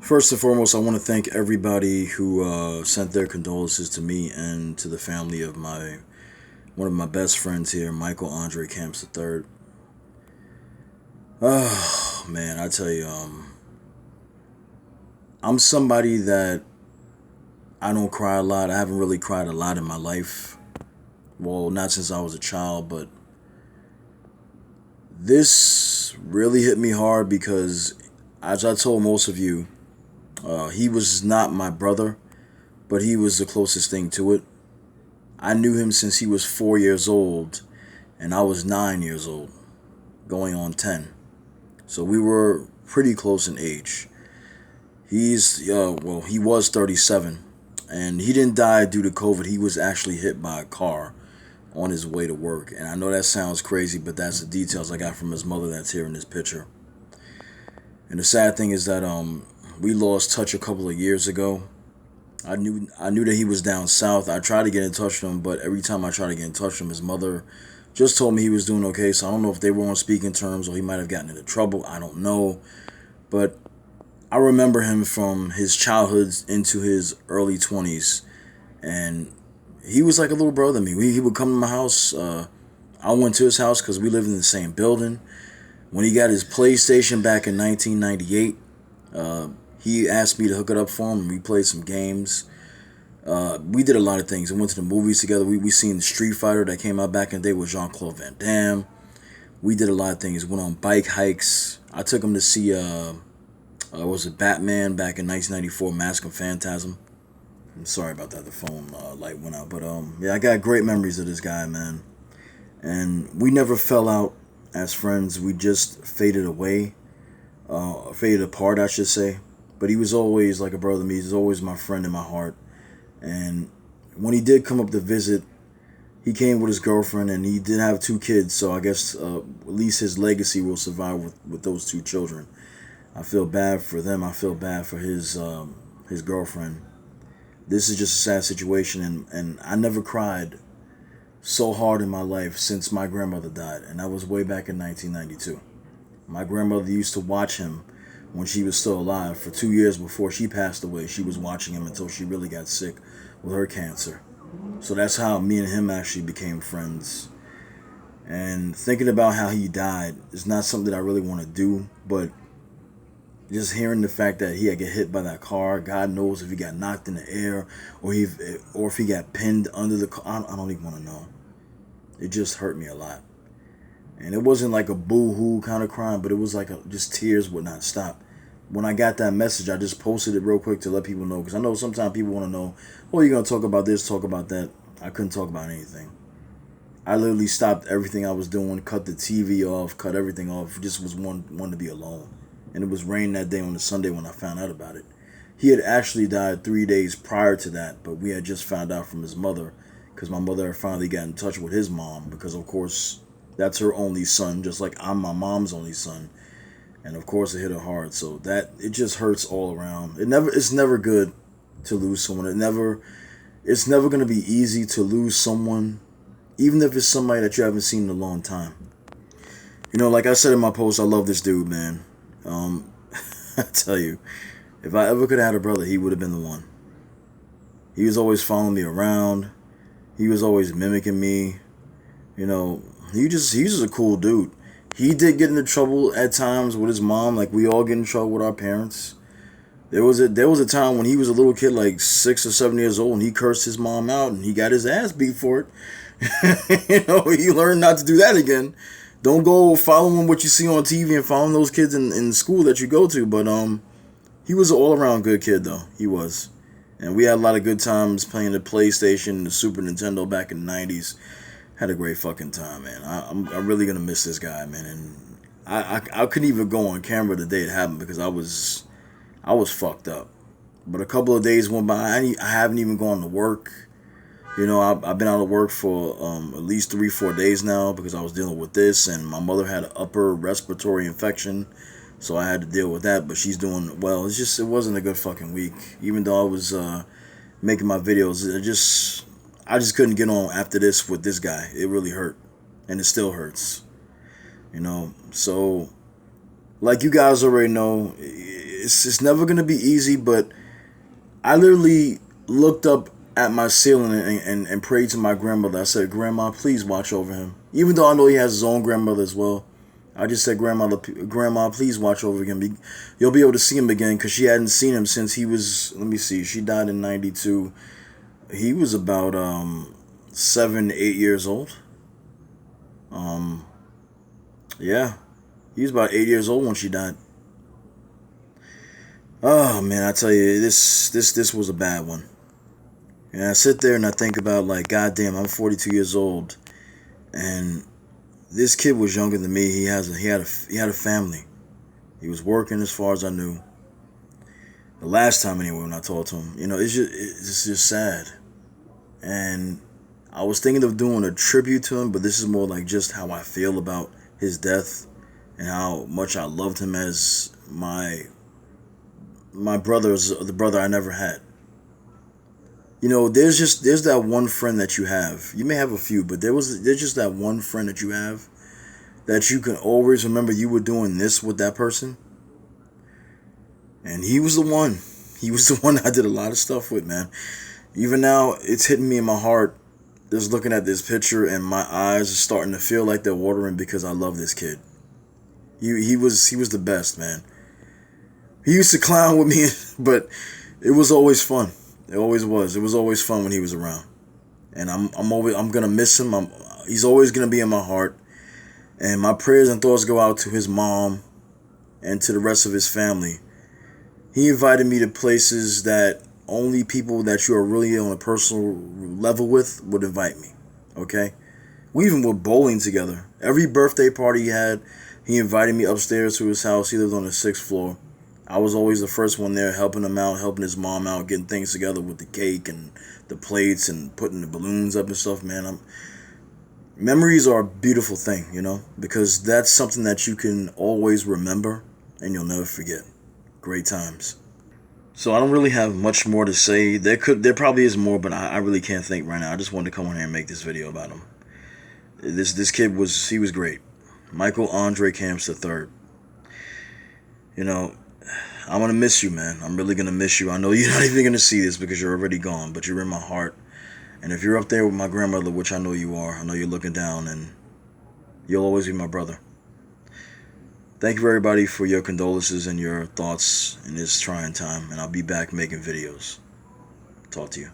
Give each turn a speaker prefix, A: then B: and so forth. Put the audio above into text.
A: First and foremost, I want to thank everybody who sent their condolences to me and to the family of my one of my best friends here, Michael Andre Camps III. Oh man, I tell you, I'm somebody that I don't cry a lot. I haven't really cried a lot in my life. Well, not since I was a child, but this really hit me hard because, as I told most of you, he was not my brother, but he was the closest thing to it. I knew him since he was 4 years old, and I was 9 years old, going on 10. So we were pretty close in age. He was 37, and he didn't die due to COVID. He was actually hit by a car on his way to work. And I know that sounds crazy, but that's the details I got from his mother that's here in this picture. And the sad thing is that we lost touch a couple of years ago. I knew that he was down south. I tried to get in touch with him, but every time I tried to get in touch with him, his mother just told me he was doing okay. So I don't know if they were on speaking terms or he might have gotten into trouble. I don't know. But I remember him from his childhood into his early 20s. And he was like a little brother to me. He would come to my house. I went to his house because we lived in the same building. When he got his PlayStation back in 1998, uh, he asked me to hook it up for him. And we played some games. We did a lot of things. We went to the movies together. We seen the Street Fighter that came out back in the day with Jean-Claude Van Damme. We did a lot of things. Went on bike hikes. I took him to see was it Batman back in 1994, Mask of Phantasm. I'm sorry about that. The phone light went out, but yeah, I got great memories of this guy, man. And we never fell out as friends. We just faded away, faded apart, I should say. But he was always like a brother to me. He was always my friend in my heart. And when he did come up to visit, he came with his girlfriend, and he did have two kids. So I guess at least his legacy will survive with those two children. I feel bad for them. I feel bad for his girlfriend. This is just a sad situation, and I never cried so hard in my life since my grandmother died, and that was way back in 1992. My grandmother used to watch him when she was still alive. For 2 years before she passed away, she was watching him until she really got sick with her cancer. So that's how me and him actually became friends. And thinking about how he died is not something that I really want to do, but just hearing the fact that he had get hit by that car, God knows if he got knocked in the air or if he got pinned under the car. I don't even want to know. It just hurt me a lot. And it wasn't like a boo-hoo kind of crying, but it was like just tears would not stop. When I got that message, I just posted it real quick to let people know, because I know sometimes people want to know, oh, you're going to talk about this, talk about that. I couldn't talk about anything. I literally stopped everything I was doing, cut the TV off, cut everything off. Just was one to be alone. And it was rain that day on the Sunday when I found out about it. He had actually died 3 days prior to that, but we had just found out from his mother, because my mother had finally got in touch with his mom, because of course that's her only son, just like I'm my mom's only son. And of course it hit her hard. So that it just hurts all around. It's never good to lose someone. It's never gonna be easy to lose someone, even if it's somebody that you haven't seen in a long time. Like I said in my post, I love this dude, man. Um, I tell you, if I ever could have had a brother, he would have been the one. He was always following me around. He was always mimicking me. You know, he's just a cool dude. He did get into trouble at times with his mom, like we all get in trouble with our parents. There was a time when he was a little kid, like 6 or 7 years old, and he cursed his mom out, and he got his ass beat for it. He learned not to do that again. Don't go following what you see on TV and following those kids in school that you go to. But he was an all around good kid though. He was, and we had a lot of good times playing the PlayStation, the Super Nintendo back in the '90s. Had a great fucking time, man. I'm really gonna miss this guy, man. And I couldn't even go on camera the day it happened because I was fucked up. But a couple of days went by. I haven't even gone to work. I've been out of work for at least 3 4 days now because I was dealing with this, and my mother had an upper respiratory infection, so I had to deal with that. But she's doing well. It wasn't a good fucking week. Even though I was making my videos, I just couldn't get on after this with this guy. It really hurt, and it still hurts. So like you guys already know, it's never gonna be easy, but I literally looked up at my ceiling and prayed to my grandmother. I said, "Grandma, please watch over him." Even though I know he has his own grandmother as well, I just said, Grandma, please watch over him. You'll be able to see him again, because she hadn't seen him since he was. Let me see. She died in '92. He was about 7, 8 years old. Um, yeah, he was about 8 years old when she died. Oh man, I tell you, this was a bad one. And I sit there and I think about, like, goddamn, I'm 42 years old, and this kid was younger than me. He had a family. He was working, as far as I knew. The last time, anyway, when I talked to him, it's just sad. And I was thinking of doing a tribute to him, but this is more like just how I feel about his death and how much I loved him as my brother's the brother I never had. There's that one friend that you have. You may have a few, but there's just that one friend that you have that you can always remember you were doing this with that person. And he was the one. He was the one I did a lot of stuff with, man. Even now, it's hitting me in my heart just looking at this picture, and my eyes are starting to feel like they're watering because I love this kid. He was the best, man. He used to clown with me, but it was always fun. It always was. It was always fun when he was around. And I'm gonna miss him. He's always gonna be in my heart. And my prayers and thoughts go out to his mom and to the rest of his family. He invited me to places that only people that you are really on a personal level with would invite me. Okay? We even went bowling together. Every birthday party he had, he invited me upstairs to his house. He lived on the 6th floor. I was always the first one there, helping him out, helping his mom out, getting things together with the cake and the plates and putting the balloons up and stuff, man. Memories are a beautiful thing, because that's something that you can always remember and you'll never forget. Great times. So I don't really have much more to say. There probably is more, but I really can't think right now. I just wanted to come on here and make this video about him. This kid was great. Michael Andre Camps III. I'm going to miss you, man. I'm really going to miss you. I know you're not even going to see this because you're already gone, but you're in my heart. And if you're up there with my grandmother, which I know you are, I know you're looking down, and you'll always be my brother. Thank you, everybody, for your condolences and your thoughts in this trying time, and I'll be back making videos. Talk to you.